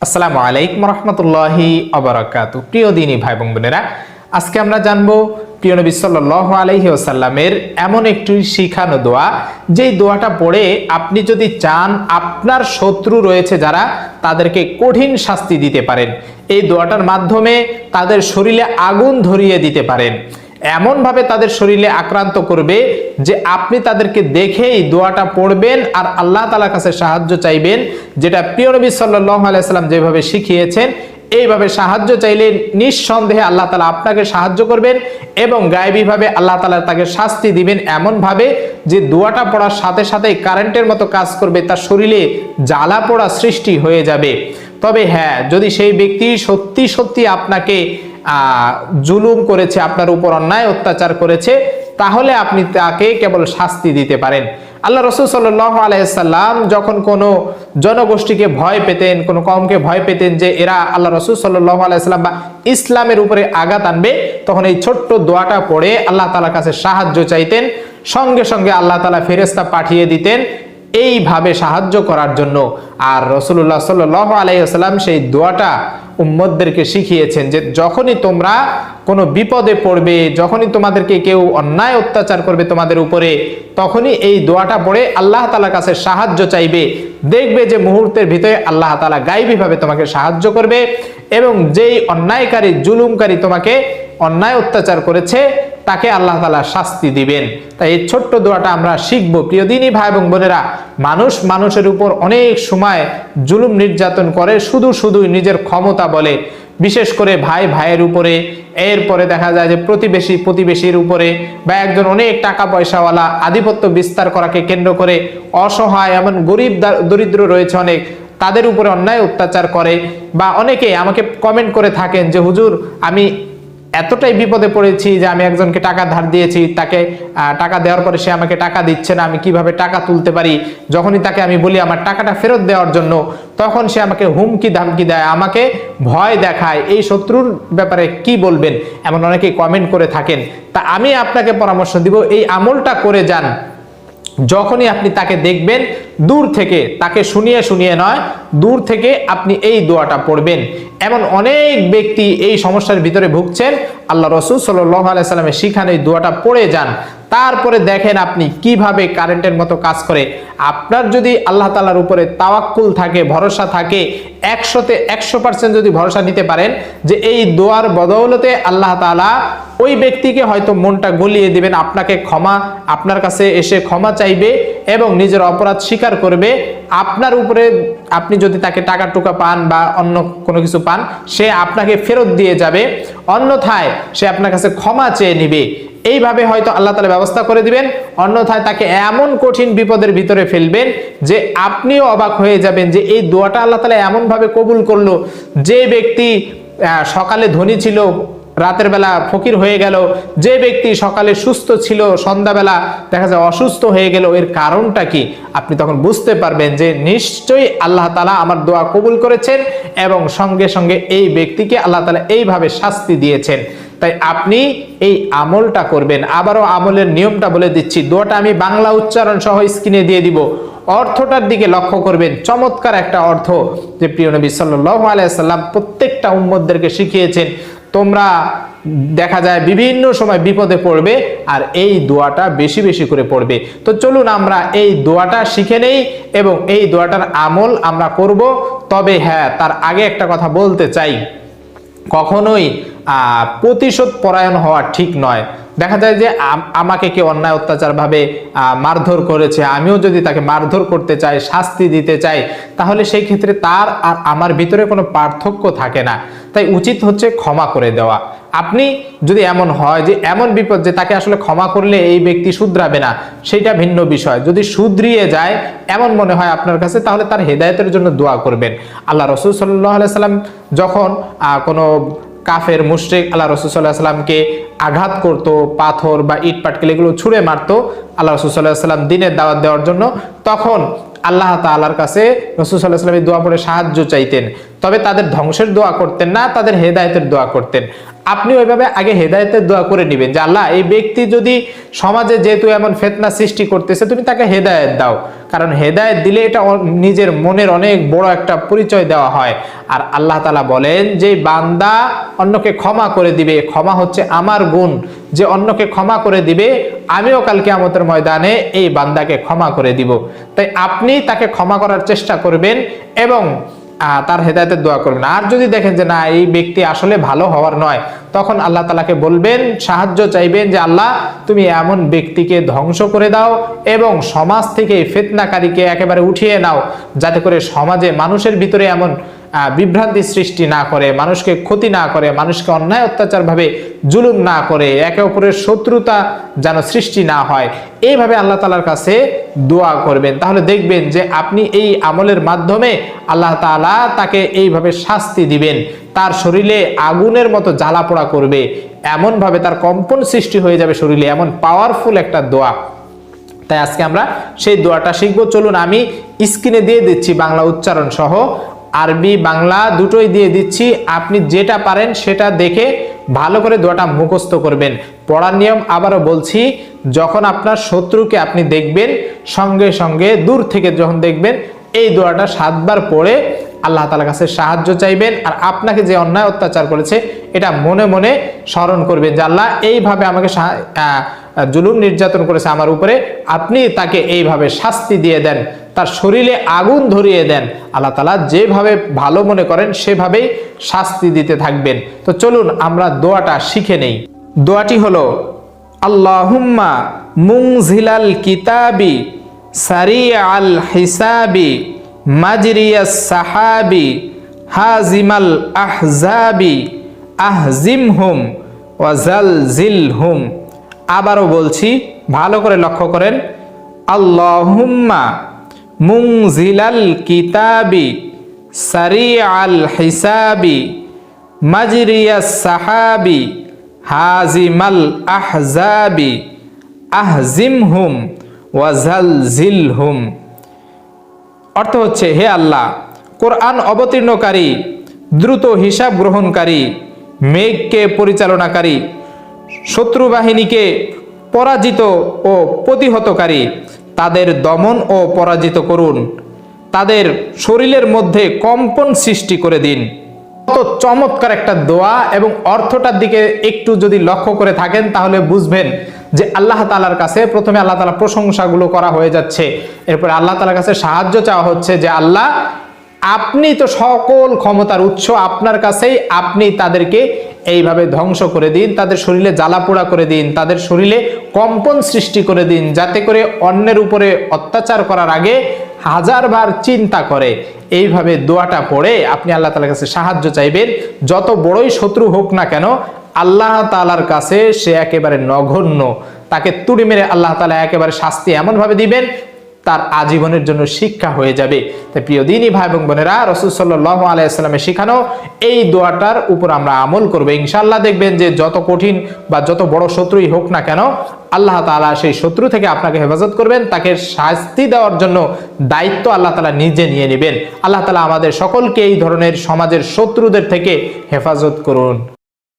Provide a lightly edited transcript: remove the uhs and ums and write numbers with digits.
আসসালামু আলাইকুম রহমতুল্লাহি আবরাকাতু। প্রিয় দিনী ভাই বোন বোনেরা, আজকে আমরা জানবো প্রিয় নবী সাল্লাল্লাহু আলাইহি ওয়াসাল্লামের এমন একটি শিখানো দোয়া, যেই দোয়াটা পড়ে আপনি যদি চান আপনার শত্রু রয়েছে যারা, তাদেরকে কঠিন শাস্তি দিতে পারেন। এই দোয়াটার মাধ্যমে তাদের শরীরে আগুন ধরিয়ে দিতে পারেন, এমনভাবে তাদের শরীরে আক্রান্ত করবে যে আপনি তাদেরকে দেখেই দোয়াটা পড়বেন আর আল্লাহ তাআলার কাছে সাহায্য চাইবেন, যেটা প্রিয় নবী সাল্লাল্লাহু আলাইহি ওয়াসাল্লাম যেভাবে শিখিয়েছেন এইভাবে সাহায্য চাইলে নিঃসন্দেহে আল্লাহ তাআলা আপনাকে সাহায্য করবেন এবং গায়েবীভাবে আল্লাহ তাআলা তাকে শাস্তি দিবেন এমনভাবে যে দোয়াটা পড়ার সাথে সাথেই কারেন্টের মতো কাজ করবে, তার শরীরে জ্বালা পোড়া সৃষ্টি হয়ে যাবে। তবে হ্যাঁ, যদি সেই ব্যক্তি সত্যি সত্যি আপনাকে জুলুম করেছে, আপনার উপর অন্যায় অত্যাচার করেছে, তাহলে আপনি তাকে কেবল শাস্তি দিতে পারেন। আল্লাহ রাসূল সাল্লাল্লাহু আলাইহি সাল্লাম যখন কোনো জনগোষ্ঠীকে ভয় পেতেন, কোনো কওমকে ভয় পেতেন যে এরা আল্লাহ রাসূল সাল্লাল্লাহু আলাইহি সাল্লাম বা ইসলামের উপরে আঘাত আনবে, তখন এই ছোট্ট দোয়াটা পড়ে আল্লাহ তাআলার কাছে সাহায্য চাইতেন, সঙ্গে সঙ্গে আল্লাহ তাআলা ফেরেশতা পাঠিয়ে দিতেন এইভাবে সাহায্য করার জন্য। আর রাসূলুল্লাহ সাল্লাল্লাহু আলাইহি ওয়াসাল্লাম সেই দোয়াটা উম্মতদেরকে শিখিয়েছেন যে যখনই তোমরা কোনো বিপদে পড়বে, যখনই তোমাদেরকে কেউ অন্যায় অত্যাচার করবে তোমাদের উপরে, তখনই এই দোয়াটা পড়ে আল্লাহ তাআলার কাছে সাহায্য চাইবে। দেখবে যে মুহূর্তের ভিতরে আল্লাহ তাআলা গায়েবীভাবে তোমাকে সাহায্য করবে এবং যেই অন্যায়কারী জুলুমকারী তোমাকে অন্যায় অত্যাচার করেছে তাকে আল্লাহ তাআলা শাস্তি দিবেন। তাই এই ছোট্ট দোয়াটা আমরা শিখবো। প্রিয় দিনী ভাই এবং বোনেরা, মানুষ মানুষের উপর অনেক সময় জুলুম নির্যাতন করে শুধু নিজের ক্ষমতা বলে, বিশেষ করে ভাই ভাইয়ের উপরে, এরপরে দেখা যায় যে প্রতিবেশী প্রতিবেশীর উপরে, বা একজন অনেক টাকা পয়সাওয়ালা আধিপত্য বিস্তার করাকে কেন্দ্র করে অসহায় এমন গরিব দরিদ্র রয়েছে অনেক, তাদের উপরে অন্যায় অত্যাচার করে। বা অনেকে আমাকে কমেন্ট করে থাকেন যে হুজুর, আমি এতটাই বিপদে পড়েছি যে আমি একজনকে টাকা ধার দিয়েছি, তাকে টাকা দেওয়ার পরে সে আমাকে টাকা দিচ্ছে না, আমি কিভাবে টাকা তুলতে পারি। যখনই তাকে আমি বলি আমার টাকাটা ফেরত দেওয়ার জন্য, তখন সে আমাকে হুমকি ধামকি দেয়, আমাকে ভয় দেখায়। এই শত্রুর ব্যাপারে কি বলবেন, এমন অনেকেই কমেন্ট করে থাকেন। তা আমি আপনাকে পরামর্শ দিব, এই আমলটা করে যান। যখনই আপনি তাকে দেখবেন দূর থেকে, তাকে শুনিয়ে নয়, দূর থেকে আপনি এই দোয়াটা পড়বেন। এমন অনেক ব্যক্তি এই সমস্যার ভিতরে ভুগছেন, আল্লাহ রাসূল সাল্লাল্লাহু আলাইহি সাল্লামের শিখানো এই দোয়াটা পড়ে যান, তারপরে দেখেন আপনি কিভাবে কারেন্টের মতো কাজ করে। আপনার যদি আল্লাহ তাআলার উপরে তাওয়াক্কুল থাকে, ভরসা থাকে, 100তে 100% যদি ভরসা নিতে পারেন যে এই দোয়ার বদৌলতে আল্লাহ তাআলা ওই ব্যক্তিকে হয়তো মনটা গলিয়ে দিবেন, আপনার কাছে এসে ক্ষমা চাইবে এবং নিজের অপরাধ স্বীকার করবে। আপনার উপরে আপনি যদি তাকে টাকা টুকা পান বা অন্য কোনো কিছু পান, সে আপনাকে ফেরত দিয়ে যাবে, অন্যথায় সে আপনার কাছে ক্ষমা চেয়ে নিবে। এইভাবে হয়তো আল্লাহ তাআলা ব্যবস্থা করে দিবেন, অন্যথায় তাকে এমন কঠিন বিপদের ভিতরে ফেলবেন যে আপনিও অবাক হয়ে যাবেন যে এই দোয়াটা আল্লাহ তাআলা এমন ভাবে কবুল করলো। যে ব্যক্তি সকালে ধনী ছিল, রাতের বেলা ফকির হয়ে গেল, যে ব্যক্তি সকালে সুস্থ ছিল, সন্ধ্যাবেলা দেখা যায় অসুস্থ হয়ে গেল, এর কারণটা কি? আপনি তখন বুঝতে পারবেন যে নিশ্চয়ই আল্লাহ তাআলা আমার দোয়া কবুল করেছেন এবং সঙ্গে সঙ্গে এই ব্যক্তিকে আল্লাহ তাআলা এইভাবে শাস্তি দিয়েছেন। তাই আপনি এই আমলটা করবেন। আবারও আমলের নিয়মটা বলে দিচ্ছি, দোয়াটা আমি বাংলা উচ্চারণ সহ স্ক্রিনে দিয়ে দিব, অর্থটার দিকে লক্ষ্য করবেন। চমৎকার একটা অর্থ যে প্রিয় নবী সাল্লাল্লাহু আলাইহি সাল্লাম প্রত্যেকটা উম্মতদেরকে শিখিয়েছেন। তোমরা দেখা যায় বিভিন্ন সময় বিপদে পড়বে আর এই দোয়াটা বেশি বেশি করে পড়বে। তো চলুন আমরা এই দোয়াটা শিখে নেই এবং এই দোয়াটার আমল আমরা করব। তবে হ্যাঁ, তার আগে একটা কথা বলতে চাই, কখনোই প্রতিশোধ পরায়ণ হওয়া ঠিক নয়। দেখা যায় যে আমাকে কেউ অন্যায় অত্যাচার ভাবে মারধর করেছে, আমিও যদি তাকে মারধর করতে চাই, শাস্তি দিতে চাই, তাহলে সেই ক্ষেত্রে তার আর আমার ভিতরে কোনো পার্থক্য থাকে না। তাই উচিত হচ্ছে ক্ষমা করে দেওয়া। আপনি যদি এমন হয় যে এমন বিপদ যে তাকে আসলে ক্ষমা করলে এই ব্যক্তি শুধরাবে না, সেটা ভিন্ন বিষয়। যদি শুধরিয়ে যায় এমন মনে হয় আপনার কাছে, তাহলে তার হেদায়েতের জন্য দোয়া করবেন। আল্লাহ রাসূল সাল্লাল্লাহু আলাইহি সাল্লাম যখন কোনো কাফের মুশরিক আল্লাহ রাসূল সাল্লাল্লাহু আলাইহি সাল্লামকে আঘাত করত, পাথর বা ইট পাটকেল এগুলো ছুঁড়ে মারতো আল্লাহ রাসূল সাল্লাল্লাহু আলাইহি সাল্লাম দ্বীনের দাওয়াত দেওয়ার জন্য, তখন আল্লাহ তাআলার কাছে রাসূল সাল্লাল্লাহু আলাইহি সাল্লাম দোয়া পড়ে সাহায্য চাইতেন। তবে তাদের ধ্বংসের দোয়া করতেন না, তাদের হেদায়েতের দোয়া করতেন। আপনি ওইভাবে আগে হেদায়েতের দোয়া করে নেবেন যে আল্লাহ, এই ব্যক্তি যদি সমাজে যেহেতু এমন ফিতনা সৃষ্টি করতেছে, তুমি তাকে হেদায়েত দাও। কারণ হেদায়েত দিলে এটা নিজের মনের অনেক বড় একটা পরিচয় দেওয়া হয়। আর আল্লাহ তাআলা বলেন যে বান্দা অন্যকে ক্ষমা করে দিবে, ক্ষমা হচ্ছে আমার গুণ, যে অন্যকে ক্ষমা করে দিবে আমিও কাল কিয়ামতের ময়দানে এই বান্দাকে ক্ষমা করে দিব। তাই আপনি তাকে ক্ষমা করার চেষ্টা করবেন এবং তার হেদায়েতের দোয়া করবেন। আর যদি দেখেন যে না এই ব্যক্তি আসলে ভালো হওয়ার নয়, তখন আল্লাহ তাআলাকে বলবেন, সাহায্য চাইবেন যে আল্লাহ তুমি এমন ব্যক্তিকে ধ্বংস করে দাও এবং সমাজ থেকে ফিতনাকারীকে একেবারে উঠিয়ে নাও, যাতে করে সমাজে মানুষের ভিতরে এমন বিভ্রান্তি সৃষ্টি না করে, মানুষকে ক্ষতি না করে, মানুষকে অন্যায় অত্যাচার ভাবে জুলুম না করে, একে অপরের শত্রুতা যেন সৃষ্টি না হয়। এইভাবে আল্লাহ তাআলার কাছে দোয়া করবেন, তাহলে দেখবেন যে আপনি এই আমলের মাধ্যমে আল্লাহ তাআলা তাকে এইভাবে শাস্তি দিবেন, তার শরীরে আগুনের মতো জ্বালা পোড়া করবে, এমন ভাবে তার কম্পন সৃষ্টি হয়ে যাবে শরীরে, এমন পাওয়ারফুল একটা দোয়া। তাই আজকে আমরা সেই দোয়াটা শিখবো। চলুন আমি স্ক্রিনে দিয়ে দিচ্ছি বাংলা উচ্চারণ সহ, আরবি বাংলা দুটোই দিয়ে দিচ্ছি, আপনি যেটা পারেন সেটা দেখে ভালো করে দোয়াটা মুখস্থ করবেন। পড়ার নিয়ম আবারও বলছি, যখন আপনার শত্রুকে আপনি দেখবেন, সঙ্গে সঙ্গে দূর থেকে যখন দেখবেন এই দোয়াটা 7 বার পড়ে আল্লাহ তাআলার কাছে সাহায্য চাইবেন। আর আপনাকে যে অন্যায় অত্যাচার করেছে এটা মনে মনে স্মরণ করবেন যে আল্লাহ এইভাবে আমাকে জুলুম নির্যাতন করেছে আমার উপরে, আপনি তাকে এইভাবে শাস্তি দিয়ে দেন, তার শরীরে আগুন ধরিয়ে দেন। আল্লাহ তাআলা যেভাবে ভালো মনে করেন সেভাবেই শাস্তি দিতে থাকবেন। তো চলুন আমরা দোয়াটা শিখে নেই। দোয়াটি হলো আল্লাহুম্মা মুনজিলাল কিতাবি সারিআল হিসাবি মাজরিয়াস সাহাবি হাজিমাল আহজাবি আহজিমহুম ওয়া জালজিলহুম। আবারও বলছি, ভালো করে লক্ষ্য করেন। আল্লাহুম্মা মুনজিলাল কিতাবি সারিআল হিসাবি মাজরিয়াস সাহাবি হাজিমাল আহজাবি আহজিমহুম ওয়া জালজিলহুম। অর্থ হচ্ছে, হে আল্লাহ, কোরআন অবতীর্ণকারী, দ্রুত হিসাব গ্রহণকারী, মেঘকে পরিচালনাকারী, শত্রু বাহিনীকে পরাজিত ও প্রতিহতকারী, তাদের দমন ও পরাজিত করুন, তাদের শরীরের মধ্যে কম্পন সৃষ্টি করে দিন। কত চমৎকার একটা দোয়া, এবং অর্থটার দিকে একটু যদি লক্ষ্য করে থাকেন তাহলে বুঝবেন যে আল্লাহ তাআলার কাছে প্রথমে আল্লাহ তাআলার প্রশংসাগুলো করা হয়ে যাচ্ছে, এরপরে আল্লাহ তাআলার কাছে সাহায্য চাওয়া হচ্ছে যে আল্লাহ আপনি তো সকল ক্ষমতার উৎস, আপনার কাছেই আপনি তাদেরকে এইভাবে ধ্বংস করে দিন, তাদের শরীরে জ্বালা পোড়া করে দিন, তাদের শরীরে কম্পন সৃষ্টি করে দিন, যাতে করে অন্যের উপরে অত্যাচার করার আগে 1000 বার চিন্তা করে। এইভাবে দোয়াটা পড়ে আপনি আল্লাহ তাআলার কাছে সাহায্য চাইবেন। যত বড়ই শত্রু হোক না কেন আল্লাহ তাআলার কাছে সে একেবারে নগণ্য, তাকে তুড়ি মেরে আল্লাহ তাআলা একেবারে শাস্তি এমন ভাবে দিবেন তার আজীবনের জন্য শিক্ষা হয়ে যাবে। তাই প্রিয় দ্বীনী ভাই এবং বোনেরা, রাসূল সাল্লাল্লাহু আলাইহি ওয়াসাল্লামের শেখানো এই দোয়াটার উপর আমরা আমল করব, ইনশাআল্লাহ দেখবেন যে যত কঠিন বা যত বড় শত্রুই হোক না কেন আল্লাহ তাআলা সেই শত্রু থেকে আপনাকে হেফাজত করবেন, তাকে শাস্তি দেওয়ার জন্য দায়িত্ব আল্লাহ তাআলা নিজে নিয়ে নেবেন। আল্লাহ তাআলা আমাদের সকলকে এই ধরনের সমাজের শত্রুদের থেকে হেফাজত করুন।